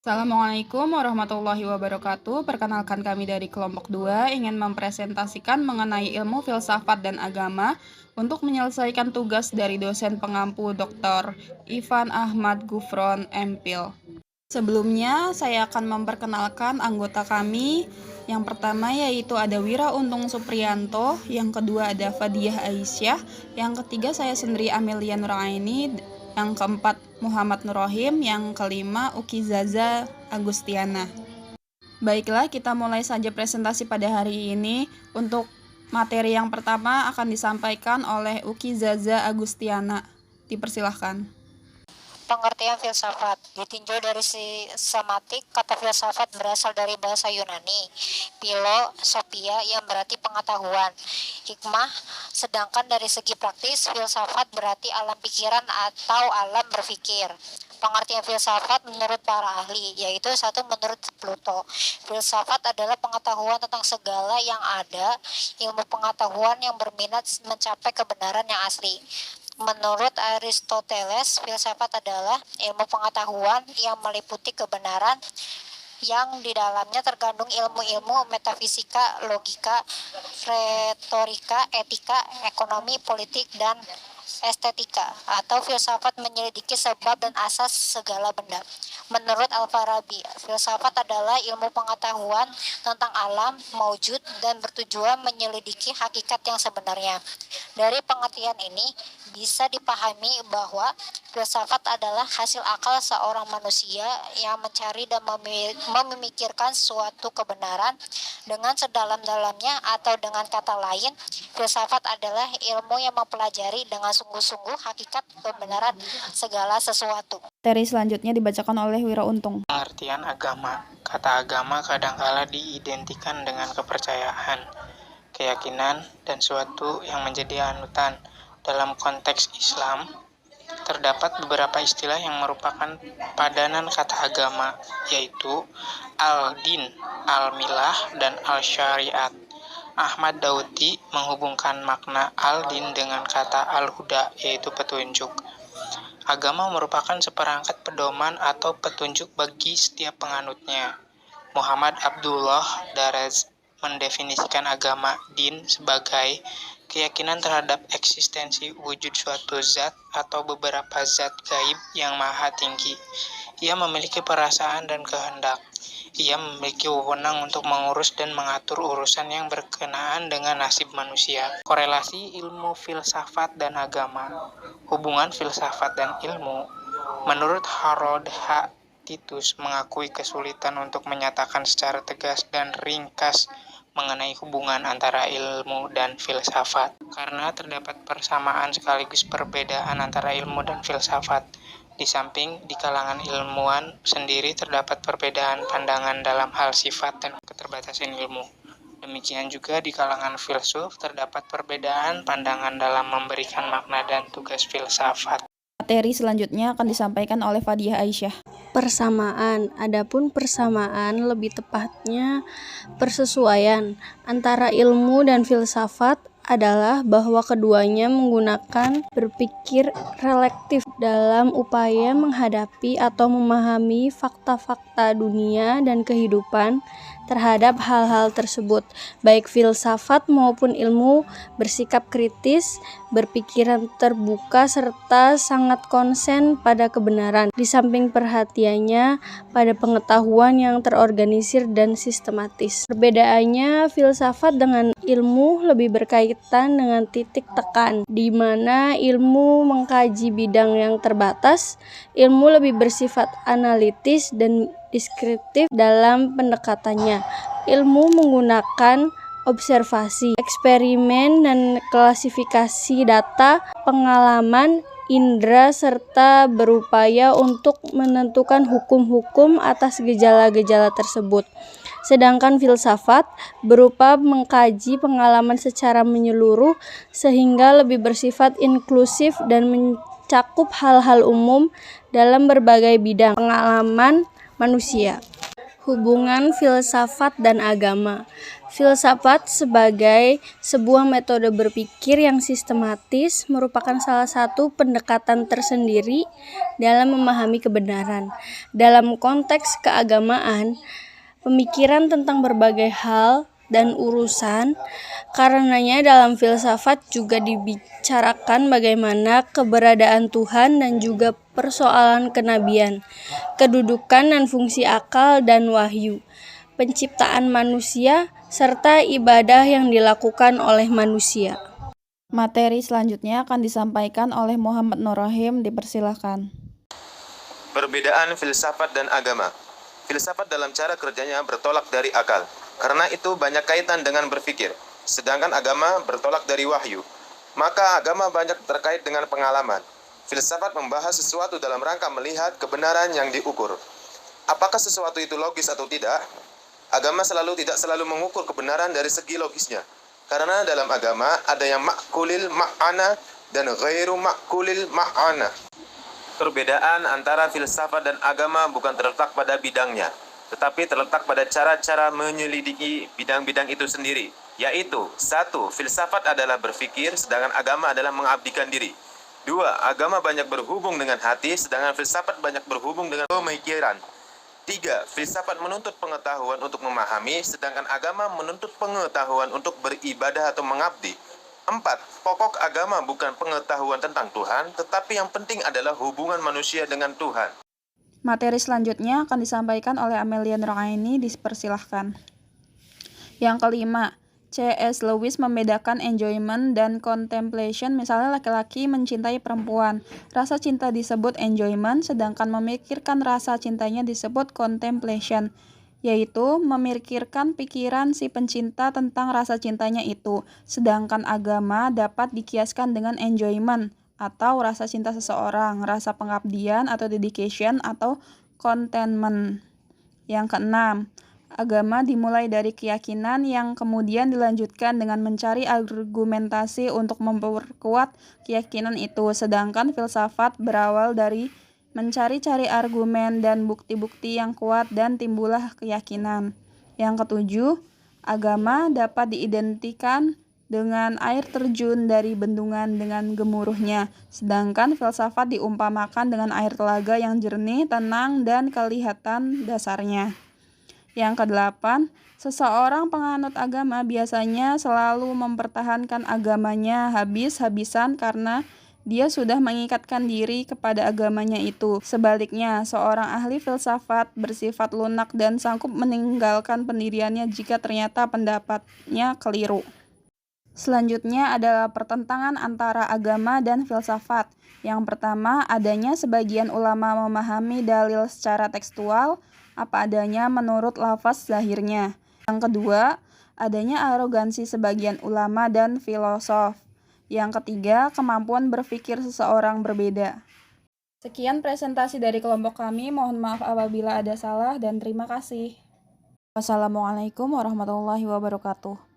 Assalamualaikum warahmatullahi wabarakatuh. Perkenalkan kami dari kelompok 2 ingin mempresentasikan mengenai ilmu filsafat dan agama untuk menyelesaikan tugas dari dosen pengampu Dr. Ivan Ahmad Gufron, MPhil. Sebelumnya, saya akan memperkenalkan anggota kami. Yang pertama yaitu ada Wira Untung Supriyanto, yang kedua ada Fadiah Aisyah, yang ketiga saya sendiri Amelia Nuraini, yang keempat Muhammad Nurrohim, yang kelima Uki Zaza Agustiana. Baiklah, kita mulai saja presentasi pada hari ini. Untuk materi yang pertama akan disampaikan oleh Uki Zaza Agustiana. Dipersilahkan. Pengertian filsafat ditinjau dari sematik. Kata filsafat berasal dari bahasa Yunani philosophia yang berarti pengetahuan, hikmah. Sedangkan dari segi praktis, filsafat berarti alam pikiran atau alam berpikir. Pengertian filsafat menurut para ahli, yaitu satu menurut Pluto. Filsafat adalah pengetahuan tentang segala yang ada, ilmu pengetahuan yang berminat mencapai kebenaran yang asli. Menurut Aristoteles, filsafat adalah ilmu pengetahuan yang meliputi kebenaran yang di dalamnya terkandung ilmu-ilmu metafisika, logika, retorika, etika, ekonomi, politik, dan estetika. Atau filsafat menyelidiki sebab dan asas segala benda. Menurut Al-Farabi, filsafat adalah ilmu pengetahuan tentang alam, maujud, dan bertujuan menyelidiki hakikat yang sebenarnya. Dari pengertian ini, bisa dipahami bahwa filsafat adalah hasil akal seorang manusia yang mencari dan memikirkan suatu kebenaran dengan sedalam-dalamnya, atau dengan kata lain, filsafat adalah ilmu yang mempelajari dengan sungguh-sungguh hakikat kebenaran segala sesuatu. Materi selanjutnya dibacakan oleh Wira Untung. Pengertian agama. Kata agama kadangkala diidentikan dengan kepercayaan, keyakinan, dan suatu yang menjadi anutan. Dalam konteks Islam, terdapat beberapa istilah yang merupakan padanan kata agama, yaitu al-din, al-milah, dan al-syariat. Ahmad Daudi menghubungkan makna al-din dengan kata al-huda, yaitu petunjuk. Agama merupakan seperangkat pedoman atau petunjuk bagi setiap penganutnya. Muhammad Abdullah Daraz mendefinisikan agama din sebagai keyakinan terhadap eksistensi wujud suatu zat atau beberapa zat gaib yang maha tinggi. Ia memiliki perasaan dan kehendak. Ia memiliki wewenang untuk mengurus dan mengatur urusan yang berkenaan dengan nasib manusia. Korelasi ilmu filsafat dan agama. Hubungan filsafat dan ilmu. Menurut Harold H. Titus mengakui kesulitan untuk menyatakan secara tegas dan ringkas mengenai hubungan antara ilmu dan filsafat, karena terdapat persamaan sekaligus perbedaan antara ilmu dan filsafat. Di samping di kalangan ilmuwan sendiri terdapat perbedaan pandangan dalam hal sifat dan keterbatasan ilmu. Demikian juga di kalangan filsuf terdapat perbedaan pandangan dalam memberikan makna dan tugas filsafat. Materi selanjutnya akan disampaikan oleh Fadiah Aisyah. Persamaan. Adapun persamaan, lebih tepatnya persesuaian antara ilmu dan filsafat adalah bahwa keduanya menggunakan berpikir relektif dalam upaya menghadapi atau memahami fakta-fakta dunia dan kehidupan terhadap hal-hal tersebut. Baik filsafat maupun ilmu bersikap kritis, berpikiran terbuka, serta sangat konsen pada kebenaran, di samping perhatiannya pada pengetahuan yang terorganisir dan sistematis. Perbedaannya, filsafat dengan ilmu lebih berkaitan dengan titik tekan, di mana ilmu mengkaji bidang yang terbatas, ilmu lebih bersifat analitis dan deskriptif dalam pendekatannya. Ilmu menggunakan observasi, eksperimen, dan klasifikasi data, pengalaman, indera, serta berupaya untuk menentukan hukum-hukum atas gejala-gejala tersebut. Sedangkan filsafat berupa mengkaji pengalaman secara menyeluruh sehingga lebih bersifat inklusif dan mencakup hal-hal umum dalam berbagai bidang pengalaman manusia. Hubungan filsafat dan agama. Filsafat sebagai sebuah metode berpikir yang sistematis merupakan salah satu pendekatan tersendiri dalam memahami kebenaran. Dalam konteks keagamaan, pemikiran tentang berbagai hal dan urusan, karenanya dalam filsafat juga dibicarakan bagaimana keberadaan Tuhan dan juga persoalan kenabian, kedudukan dan fungsi akal dan wahyu, penciptaan manusia, serta ibadah yang dilakukan oleh manusia. Materi selanjutnya akan disampaikan oleh Muhammad Nur Rahim, dipersilahkan. Perbedaan filsafat dan agama. Filsafat dalam cara kerjanya bertolak dari akal, karena itu banyak kaitan dengan berpikir, sedangkan agama bertolak dari wahyu. Maka agama banyak terkait dengan pengalaman. Filsafat membahas sesuatu dalam rangka melihat kebenaran yang diukur. Apakah sesuatu itu logis atau tidak? Agama tidak selalu mengukur kebenaran dari segi logisnya. Karena dalam agama ada yang ma'kulil ma'ana dan ghairu ma'kulil ma'ana. Perbedaan antara filsafat dan agama bukan terletak pada bidangnya, tetapi terletak pada cara-cara menyelidiki bidang-bidang itu sendiri, yaitu 1. Filsafat adalah berpikir, sedangkan agama adalah mengabdikan diri. 2. Agama banyak berhubung dengan hati, sedangkan filsafat banyak berhubung dengan pemikiran. 3. Filsafat menuntut pengetahuan untuk memahami, sedangkan agama menuntut pengetahuan untuk beribadah atau mengabdi. 4. Pokok agama bukan pengetahuan tentang Tuhan, tetapi yang penting adalah hubungan manusia dengan Tuhan. Materi selanjutnya akan disampaikan oleh Amelia Nuraini, dipersilahkan. Yang kelima, C.S. Lewis membedakan enjoyment dan contemplation. Misalnya laki-laki mencintai perempuan, rasa cinta disebut enjoyment, sedangkan memikirkan rasa cintanya disebut contemplation, yaitu memikirkan pikiran si pencinta tentang rasa cintanya itu. Sedangkan agama dapat dikiaskan dengan enjoyment atau rasa cinta seseorang, rasa pengabdian atau dedication atau contentment. Yang keenam, agama dimulai dari keyakinan yang kemudian dilanjutkan dengan mencari argumentasi untuk memperkuat keyakinan itu, sedangkan filsafat berawal dari mencari-cari argumen dan bukti-bukti yang kuat dan timbullah keyakinan. Yang ketujuh, agama dapat diidentikan dengan air terjun dari bendungan dengan gemuruhnya, sedangkan filsafat diumpamakan dengan air telaga yang jernih, tenang, dan kelihatan dasarnya. Yang kedelapan, seseorang penganut agama biasanya selalu mempertahankan agamanya habis-habisan karena dia sudah mengikatkan diri kepada agamanya itu. Sebaliknya, seorang ahli filsafat bersifat lunak dan sanggup meninggalkan pendiriannya jika ternyata pendapatnya keliru. Selanjutnya adalah pertentangan antara agama dan filsafat. Yang pertama, adanya sebagian ulama memahami dalil secara tekstual, apa adanya menurut lafaz zahirnya. Yang kedua, adanya arogansi sebagian ulama dan filosof. Yang ketiga, kemampuan berpikir seseorang berbeda. Sekian presentasi dari kelompok kami, mohon maaf apabila ada salah dan terima kasih. Wassalamualaikum warahmatullahi wabarakatuh.